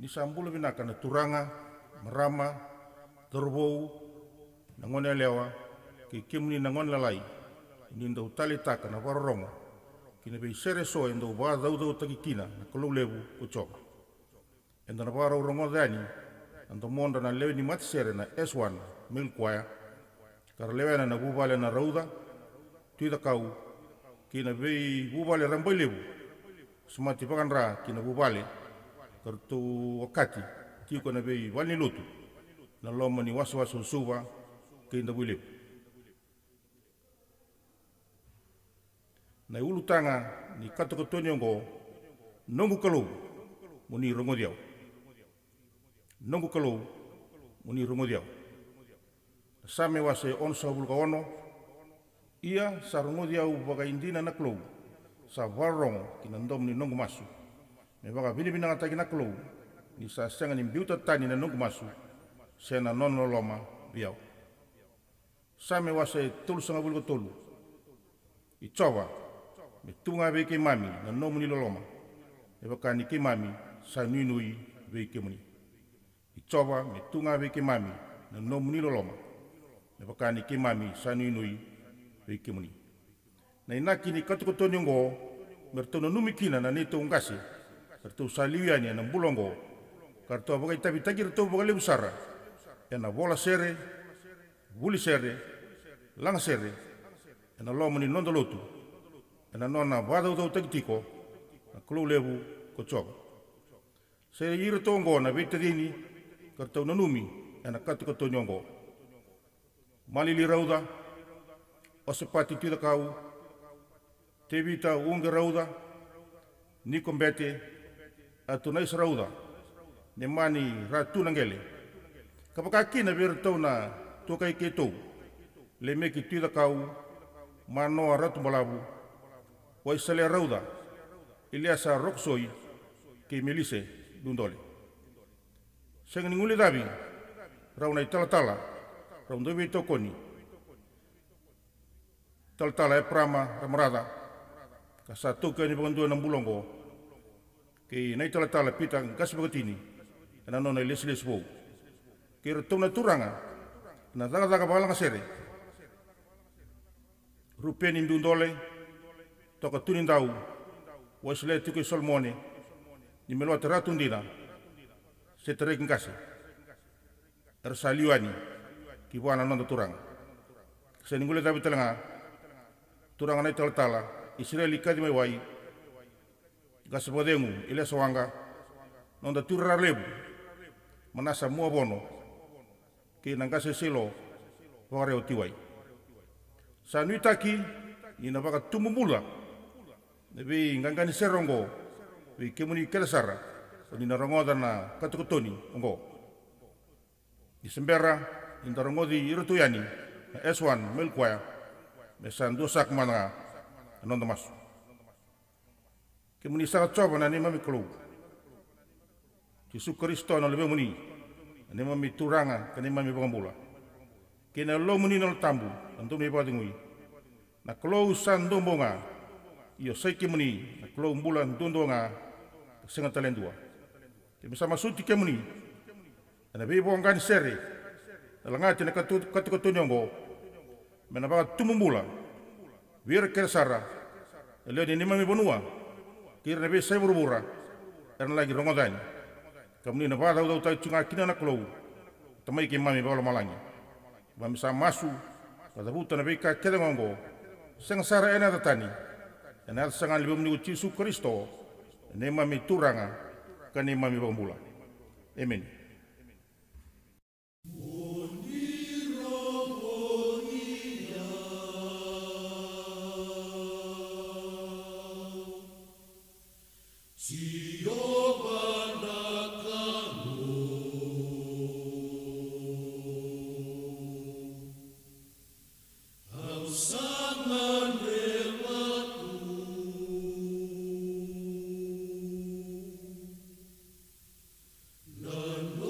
ni sambulu binaka na turanga, marama, terbou, nangon elewa, ki kimni nangon lalai, ni ndau tali taka na warorongo, kina bei sere so ndau ba dau takikina na kalau lebu kucoba. Enda na warorongo dani, ando monda na lewe ni mati sere na S1 milkwaya, kar lewe na bubale na rauda, tuida kau, kina bei bubale rambai lebu, semati pakan ra kina bubale, kartu wakati, tiko na bei wani lutu, na loma ni wasu suba, kina bui lebu. Na ulu tanga ni katukotonyongo, nongu kalau, muni rongo diau. Nongu kalau, muni rongo diau. Same wase onsa bulka ono, ia sa rongo diau baga indina na kalau, sa warong kina ndom ni nongu masu. Me baga bini-bina ngataki na kalau, ni sa senga ni biuta tani na nongu masu, sena nono loma biau. Same wase tolu sanga bulka tolu, i coba, me tunga veke mami na nomu ni loloma, e baka ni ke mami sa nui veke muni. I coba, me tunga veke mami na nomu ni loloma, e baka ni ke mami sa nui veke muni. Na inaki ni katukotonyongo, mertono numikina na neto ungase, kartu saliwiani na mbulongo, kartu abagai tabi-tagi reto bagai lebusara, na bola sere, buli sere, lang sere, na loma ni nondolotu, na nona wadau tagtiko, na kulu lebu kocoba. Sere ira tongo na vitadini, kartu nanumi, na katukotonyongo. Malili rauda, osepati tuida kau, tevita unga rauda, nikombete, atunais rauda, nemani ratu nangele. Kapakaki na virtau na tukai ketou, le meki tuida kau, manoa ratu malabu, waisale rauda, iliasa roksoi, ke melise dundole. Senga nguli dabi, rauna itala-tala, raun dobi tokoni, tala-tala e prama ramarada, kasa toka ni pangandua ng bulongo, kay na itala-tala pitang kasbagatini, na nona ilis-ilis po. Kaya ratong na turanga, na daga-daga balang kasere, rupian indundole, toka tunin daw, wasile tukoy solmone, ni melua teratun dina, setereking kasi, ersaliwani, kibuana nonda turang. Kasi ningguli tabi talanga, turang na itala-tala, Israeli kadi may wai, gasabadengu, ila sawanga, nonda turara lebu, manasa mua bono, ke nangkase silo, wakareo tiwai. Sa nuitaki, ina baka tumumula, nabi ngangkani serongo, bi kemuni kelasara, ni narongoda na katukotoni, ongo. Di sembera, inda rongodi irutuyani, S1 milkwaya, mesan dosak mana anonda masu. Kemuni sangat coba na ni mami kelu. Yesus Kristo na lebih muni, ni mami turanga, kani mami bangambula. Kena lo muni nol tambu, antum ni padingui. Na kelu san dombonga, iyo saiki muni, na kelu bulan dondonga, sengat talendua. Kemi sama suti kemuni, na bebo angkan sere, langati na katukotonyongo, menabaga tumumbula, wir kersara, leo ni mami bonua, kira nabe sai burbura, erna lagi rongodani, kamni na bada udah utai cunga kina na kelu, tamai ke mami bawala malangi, mami sa masu, kata buta nabe ka kedengongo, sengsara ena tatani, ena sangan lebih menyugut Yesus Kristo, ne mami turanga, kani mami bambula. Amen. None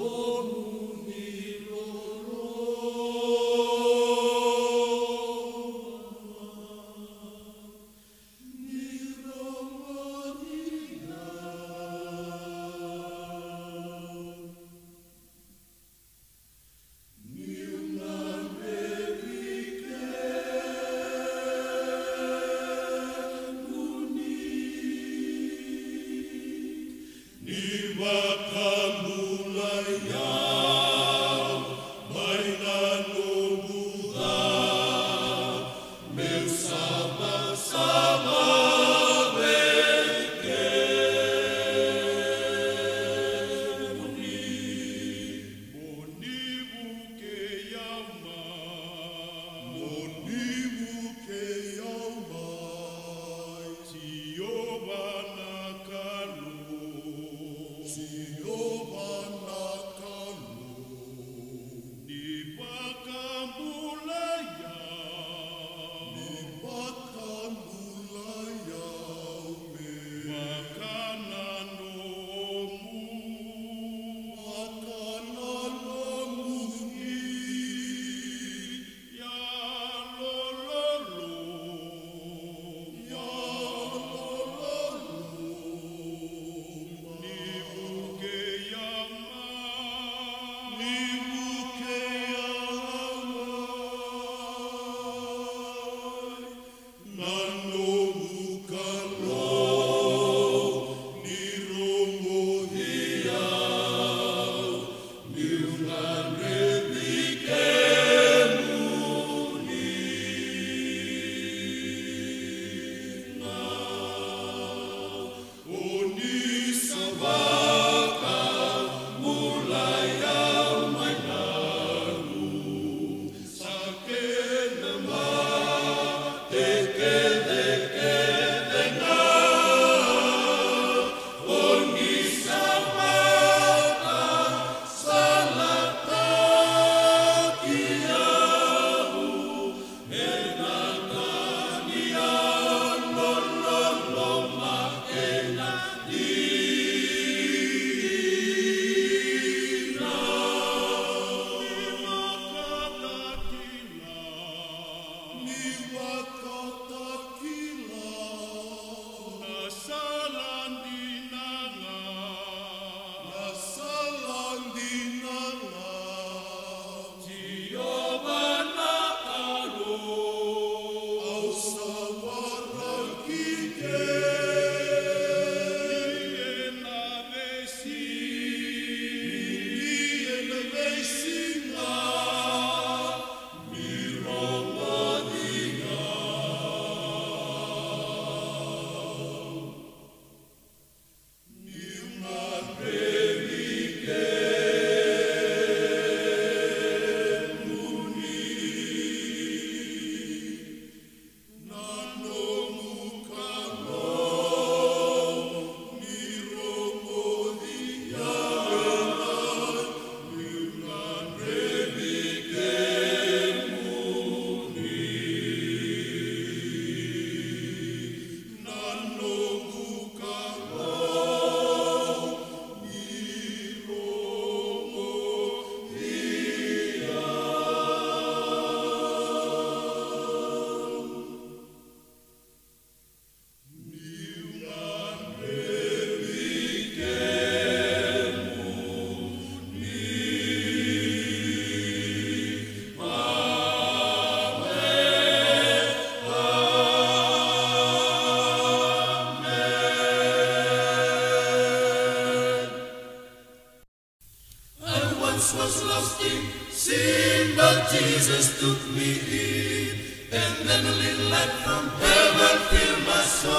once was lost in sin, but Jesus took me in. And then a little light from heaven filled my soul.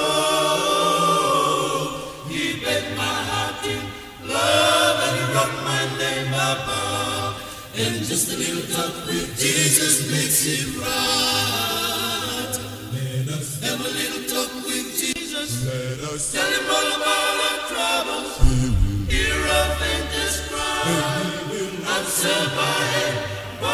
He baked my heart in love and he wrote my name above. And just a little talk with Jesus makes it right. Let us have a little talk with Jesus. Let us tell him all about our troubles. Hear our faintest cry. Answer by and by.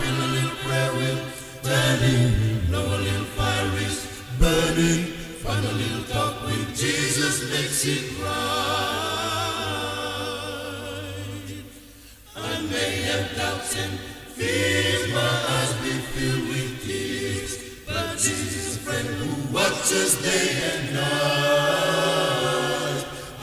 Feel a little prayer will turning. Know a little fire is burning. Find a little talk with Jesus makes it right. I may have doubts and fears, my eyes be filled with tears, but Jesus is a friend who watches day and night.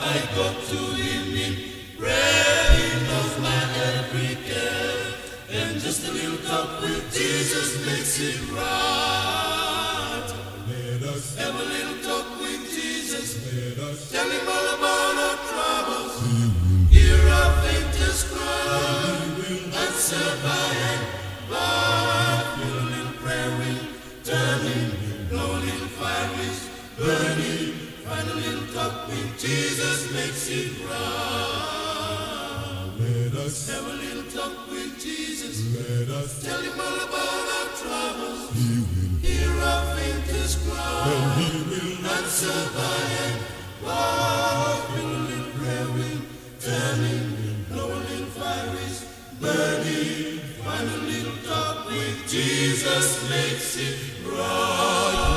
I go to him in prayer, he knows my every care, and just a little talk with Jesus makes it right. Let us have a little talk with Jesus. Let us tell him all about our troubles. Hear our faintest cry. Answer by and by. Feel a little prayer will turning. Know a little fire is burning. Find a little talk with Jesus makes it right. Let us have a little talk with Jesus. Let us tell him all about our troubles. He will hear our faintest cry. And he will answer by and by. Feel a little prayer will turning. Know a little fire is burning. Find a little talk with Jesus makes it right.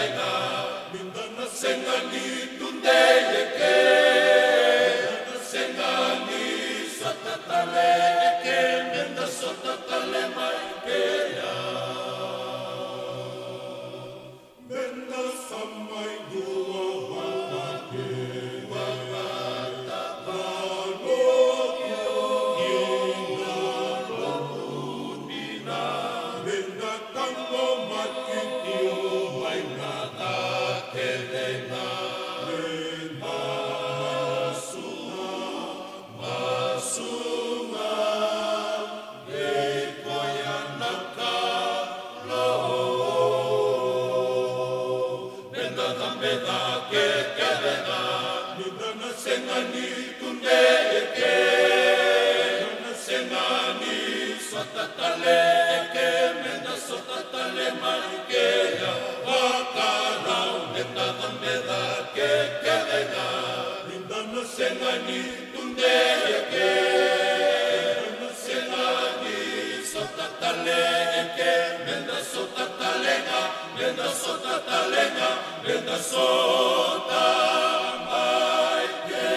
kedenga mindana sengani tundeyeke sengani sotatale eke menda sotatale maikeya menda samai dua wapake wapata kalo yonga lopudina menda tango matikio maingata kedenga menda masunga ekoyanaka Beda ke kedenga midana sengani tundeke midana sengani sotatale ke menda sotatale maikeya wakarau beda ke kedenga midana sengani tundeke midana sengani sotatale ke menda sotatalenga menda sotatalenga menda sota maike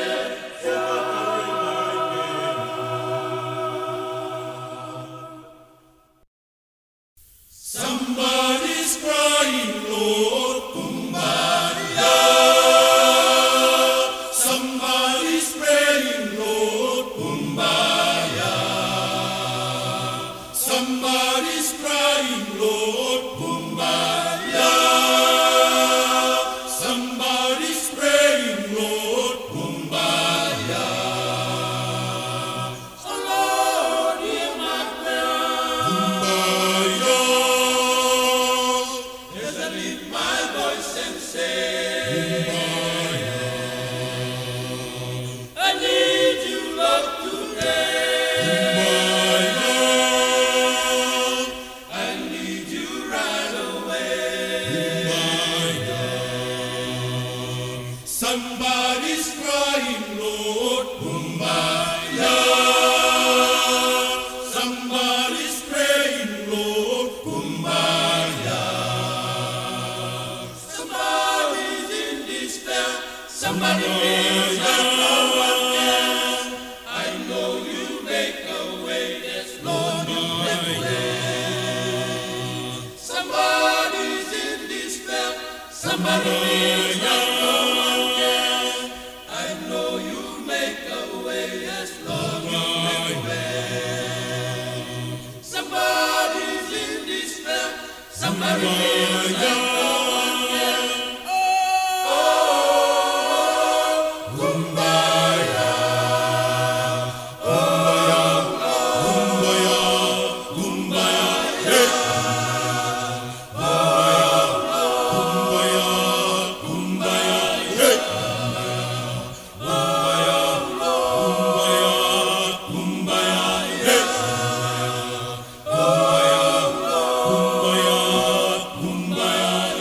somebody's crying Lord kumbaya somebody's praying Lord kumbaya somebody's crying Lord kumbaya somebody's praying Lord kumbaya oh Lord hear my prayer kumbaya as I lift my voice and say kumbaya I need you Lord today kumbaya I need you right away kumbaya somebody's crying Lord kumbaya somebody's praying Lord kumbaya somebody's in despair somebody feels like no one cares I know you make a way yes Lord you make a way somebody's in despair somebody feels like no one cares I know you make a way yes Lord you make a way somebody's in despair somebody feels like no one cares kumbaya kumbaya kumbaya hey kumbaya kumbaya hey kumbaya kumbaya hey kumbaya kumbaya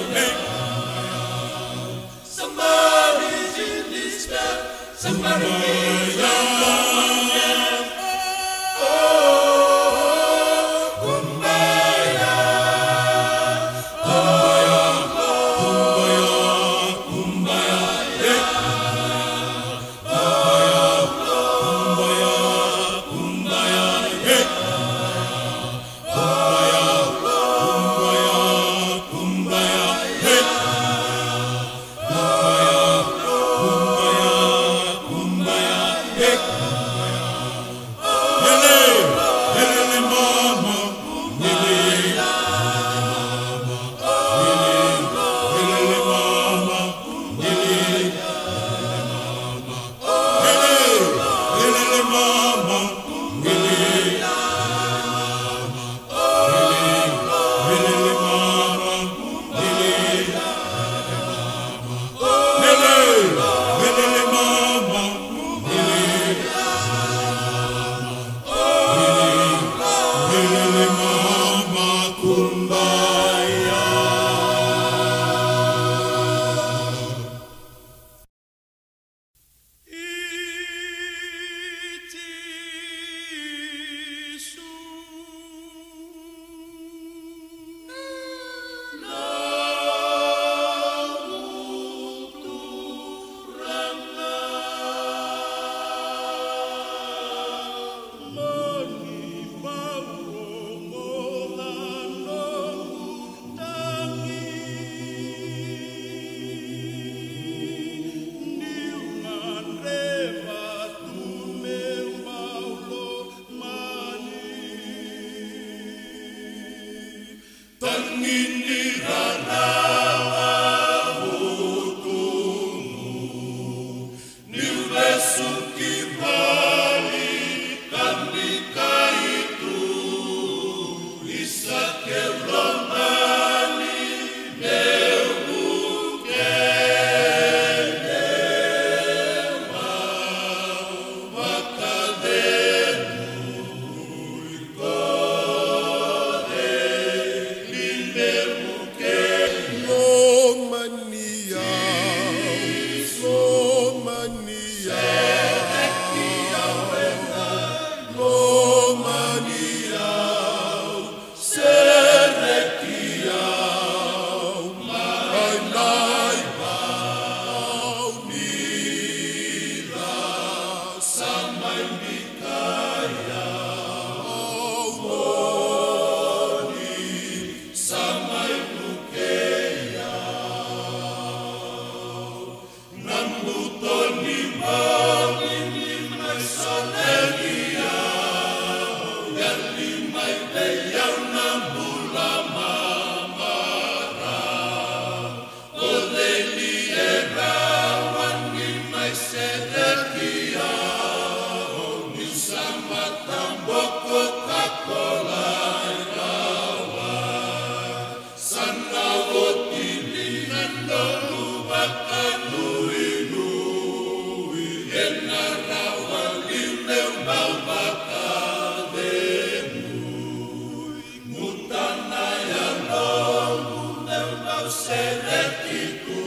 serekiku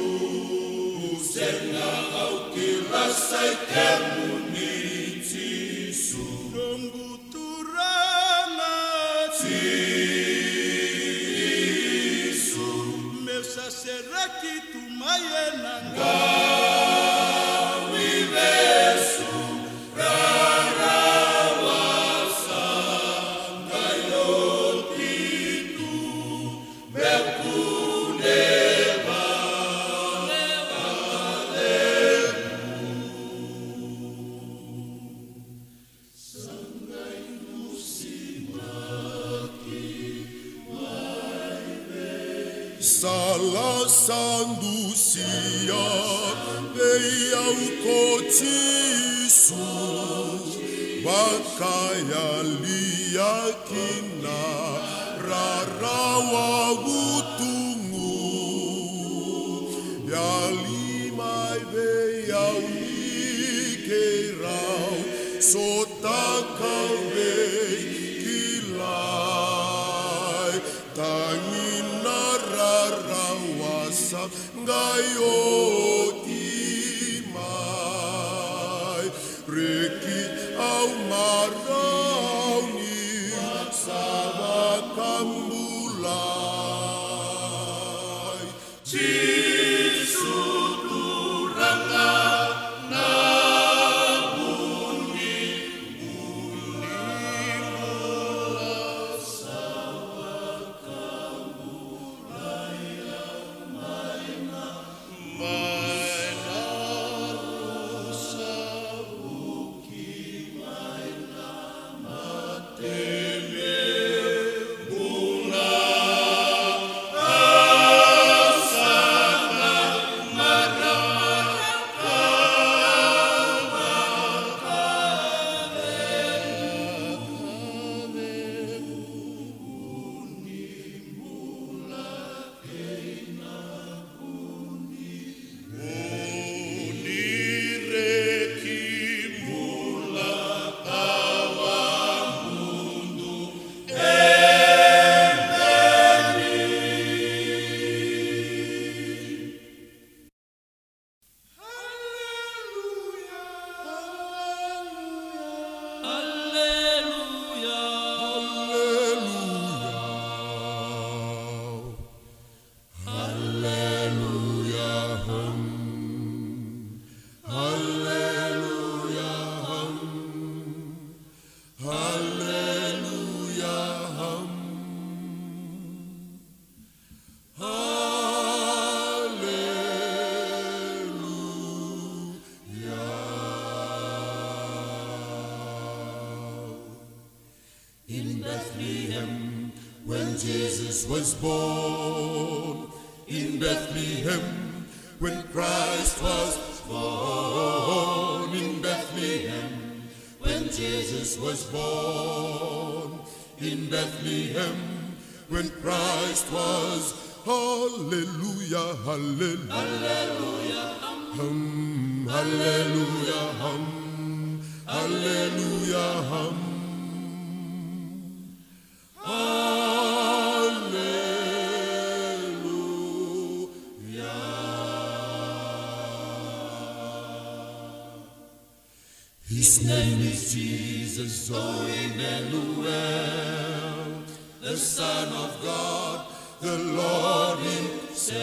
senga au kirasai kemunitisu nunggu turana tisu mesa serekitu mayenanga wivesu rarawasa kayotitu bekuneva Sala sandusia Eyau kotisu Bakaya liyakina Rarawa utungu Yalimai beyau nikerau Sotakau kilai Tangina rarawasa ngayotimai Reki au marauni sabakambulai Cisuturanga nabuni unimula sabakambulai maina usabuki maina mateme buna asana In Bethlehem, when Jesus was born, in Bethlehem, when Christ was born, in Bethlehem, when Jesus was born, in Bethlehem, when Christ was, hallelujah, hallelujah, hallelujah, hallelujah, hallelujah, His name is Jesus, O Emmanuel, the Son of God, the Lord Himself.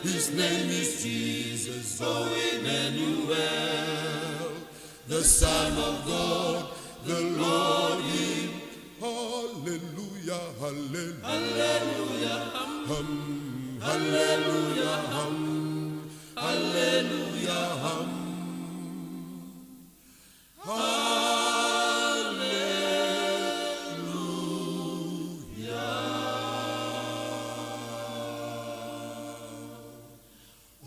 His name is Jesus, O Emmanuel, the Son of God, the Lord Himself. Hallelujah, hallelujah, hallelujah, hallelujah, hallelujah,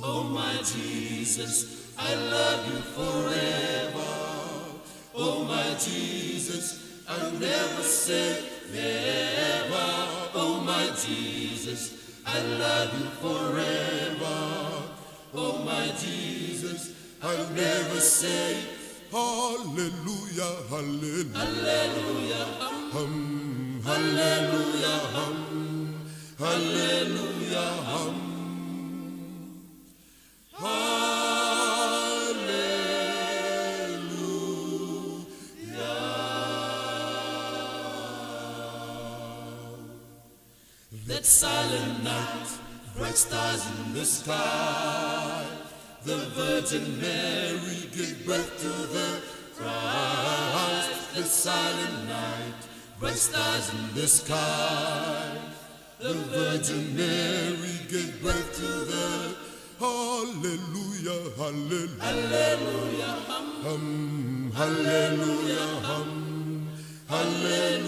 Oh my Jesus, I love you forever. Oh my Jesus, I'll never say never. Oh my Jesus, I love you forever. Oh my Jesus, I'll never say hallelujah, hallelujah, hallelujah, hallelujah, hallelujah. That silent night, bright stars in the sky, the Virgin Mary gave birth to the Christ. That silent night, bright stars in the sky, the Virgin Mary gave birth to the Hallelujah, hallelujah, hallelujah, hallelujah, hallelujah,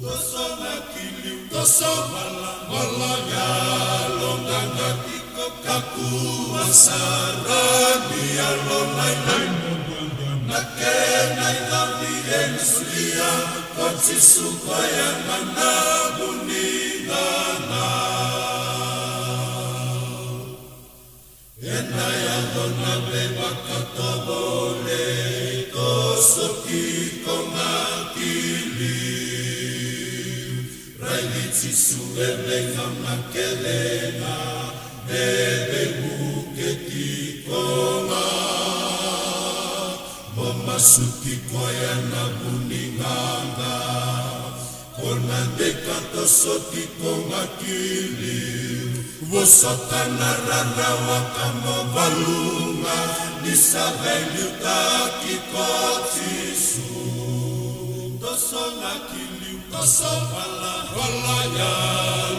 Kosonga kiliu toso wala yalo nganga tiko kakuasarani yalo nai nakena idami ensulia kotsi supaya mana buningana ena yalo nabe bakatobole toso kiko ngakili railitsi suebe ngamakelena bebe buketi konga Momasuki koya na buninganga Kona deka tosoti konga kili Vosotana rarawa kamo valunga Nisabeli taki kotisu Toso na kili toso wala ya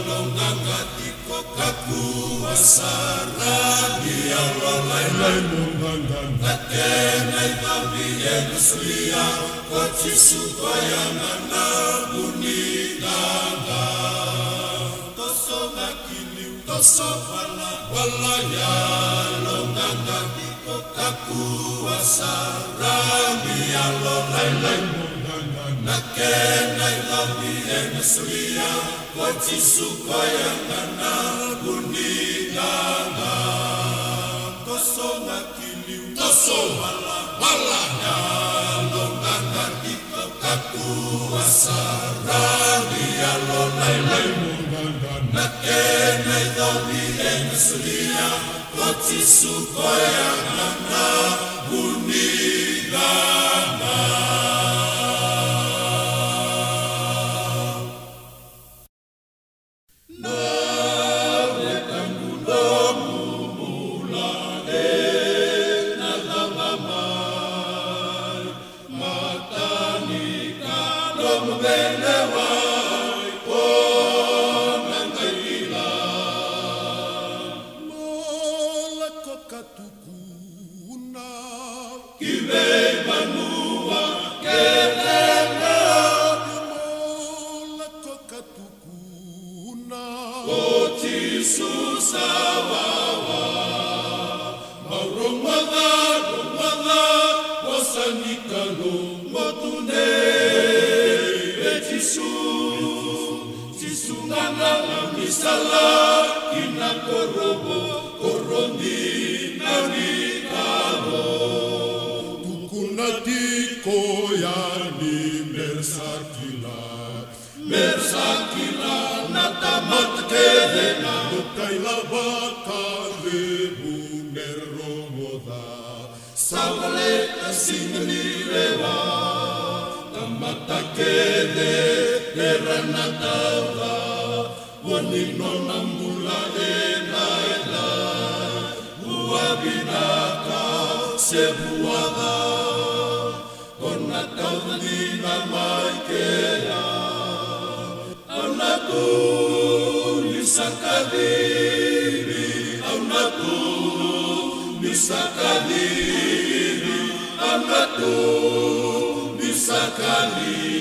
Longanga tiko kaku asarani Alolai munganga Nakena idami enuslia Kotisu koya mana buninganga Toso na kili toso wala ya Longanga tiko kaku asarani Alolai munganga Nakena idami enuslia Kotisu koya mana buninganga Toso na kili toso wala ya Longanga tiko kaku asarani Alolai munganga Nakena idami enuslia Kotisu koya mana buninganga Mersakila natamat kedena Lukaila bakale bunero moda Sawale asingnirewa Tamata kede eranatawa Wanino nambula enaila Uabinaka sebuada Konatawa nina maikea Aunatu nisakadiri Aunatu nisakadiri Aunatu nisakadiri